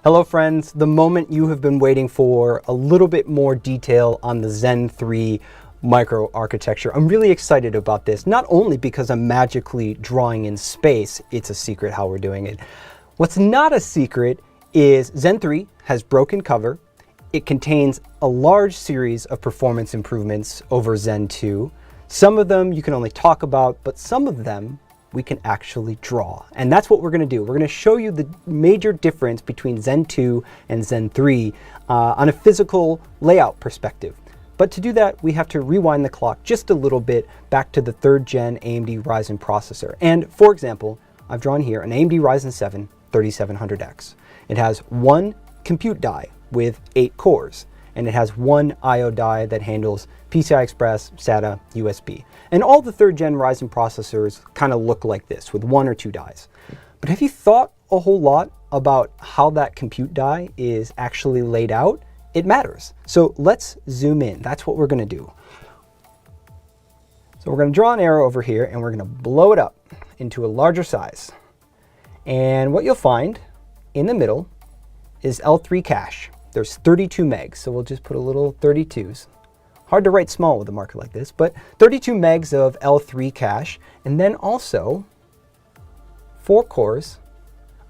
Hello friends, the moment you have been waiting for, a little bit more detail on the Zen 3 microarchitecture. I'm really excited about this, not only because I'm magically drawing in space, it's a secret how we're doing it. What's not a secret is Zen 3 has broken cover. It contains a large series of performance improvements over Zen 2. Some of them you can only talk about, but some of them we can actually draw. And that's what we're going to do. We're going to show you the major difference between Zen 2 and Zen 3 on a physical layout perspective. But to do that, we have to rewind the clock just a little bit back to the 3rd gen AMD Ryzen processor. And for example, I've drawn here an AMD Ryzen 7 3700X. It has one compute die with 8 cores, and it has one I/O die that handles PCI Express, SATA, USB. And all the 3rd gen Ryzen processors kind of look like this, with 1 or 2 dies. But have you thought a whole lot about how that compute die is actually laid out? It matters. So let's zoom in. That's what we're going to do. So we're going to draw an arrow over here, and we're going to blow it up into a larger size. And what you'll find in the middle is L3 cache. There's 32 megs, so we'll just put a little 32s. Hard to write small with a marker like this, but 32 megs of L3 cache, and then also 4 cores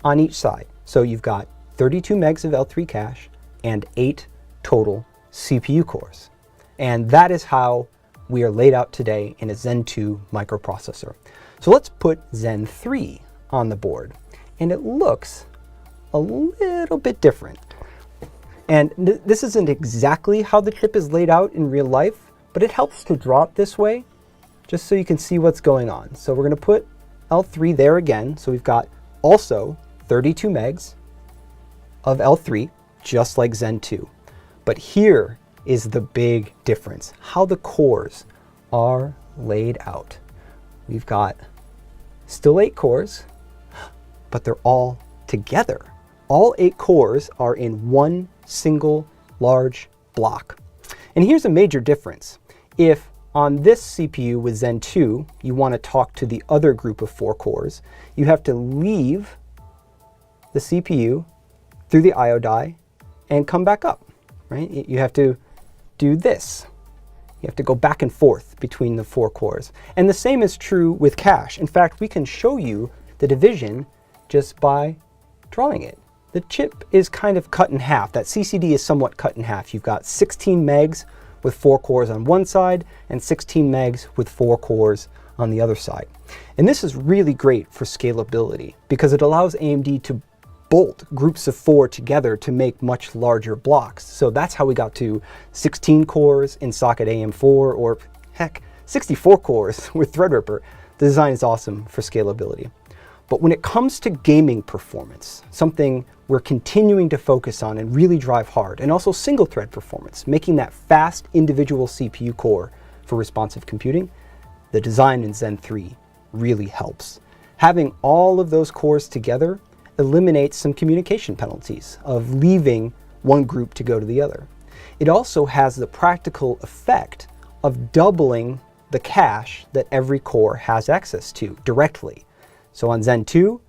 on each side. So you've got 32 megs of L3 cache and 8 total CPU cores. And that is how we are laid out today in a Zen 2 microprocessor. So let's put Zen 3 on the board, and it looks a little bit different. And this isn't exactly how the chip is laid out in real life, but it helps to draw it this way, just so you can see what's going on. So we're going to put L3 there again. So we've got also 32 megs of L3, just like Zen 2. But here is the big difference, how the cores are laid out. We've got still 8 cores, but they're all together. All 8 cores are in one single large block. And here's a major difference. If on this CPU with Zen 2, you want to talk to the other group of 4 cores, you have to leave the CPU through the I/O die and come back up, right? You have to do this. You have to go back and forth between the 4 cores. And the same is true with cache. In fact, we can show you the division just by drawing it. The chip is kind of cut in half. That CCD is somewhat cut in half. You've got 16 megs with 4 cores on one side and 16 megs with 4 cores on the other side. And this is really great for scalability because it allows AMD to bolt groups of 4 together to make much larger blocks. So that's how we got to 16 cores in Socket AM4, or heck, 64 cores with Threadripper. The design is awesome for scalability. But when it comes to gaming performance, something we're continuing to focus on and really drive hard, and also single thread performance, making that fast individual CPU core for responsive computing, the design in Zen 3 really helps. Having all of those cores together eliminates some communication penalties of leaving one group to go to the other. It also has the practical effect of doubling the cache that every core has access to directly. So on Zen 2,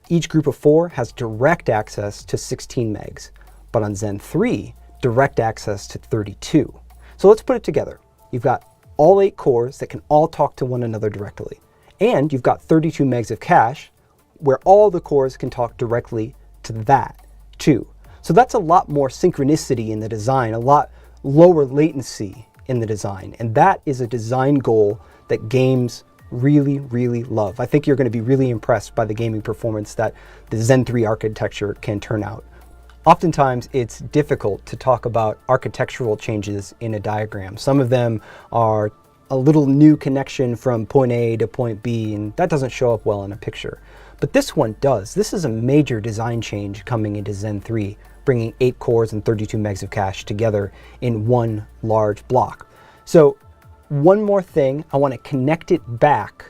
each group of 4 has direct access to 16 megs, but on Zen 3, direct access to 32. So let's put it together. You've got all 8 cores that can all talk to one another directly, and you've got 32 megs of cache where all the cores can talk directly to that too. So that's a lot more synchronicity in the design, a lot lower latency in the design, and that is a design goal that games really love. I think you're going to be really impressed by the gaming performance that the Zen 3 architecture can turn out. Oftentimes it's difficult to talk about architectural changes in a diagram. Some of them are a little new connection from point A to point B, and that doesn't show up well in a picture. But this one does. This is a major design change coming into Zen 3, bringing 8 cores and 32 megs of cache together in one large block. So one more thing, I want to connect it back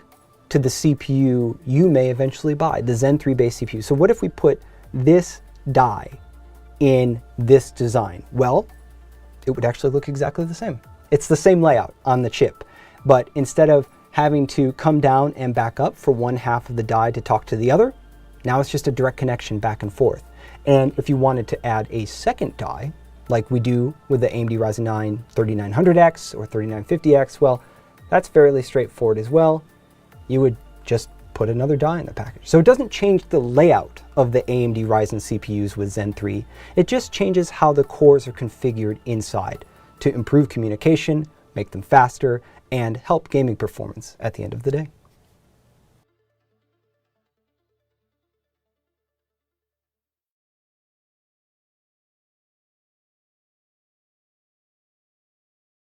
to the CPU you may eventually buy, the Zen 3 based CPU. So what if we put this die in this design? Well, it would actually look exactly the same. It's the same layout on the chip, but instead of having to come down and back up for one half of the die to talk to the other, now it's just a direct connection back and forth. And if you wanted to add a second die, like we do with the AMD Ryzen 9 3900X or 3950X, well, that's fairly straightforward as well. You would just put another die in the package. So it doesn't change the layout of the AMD Ryzen CPUs with Zen 3. It just changes how the cores are configured inside to improve communication, make them faster, and help gaming performance at the end of the day.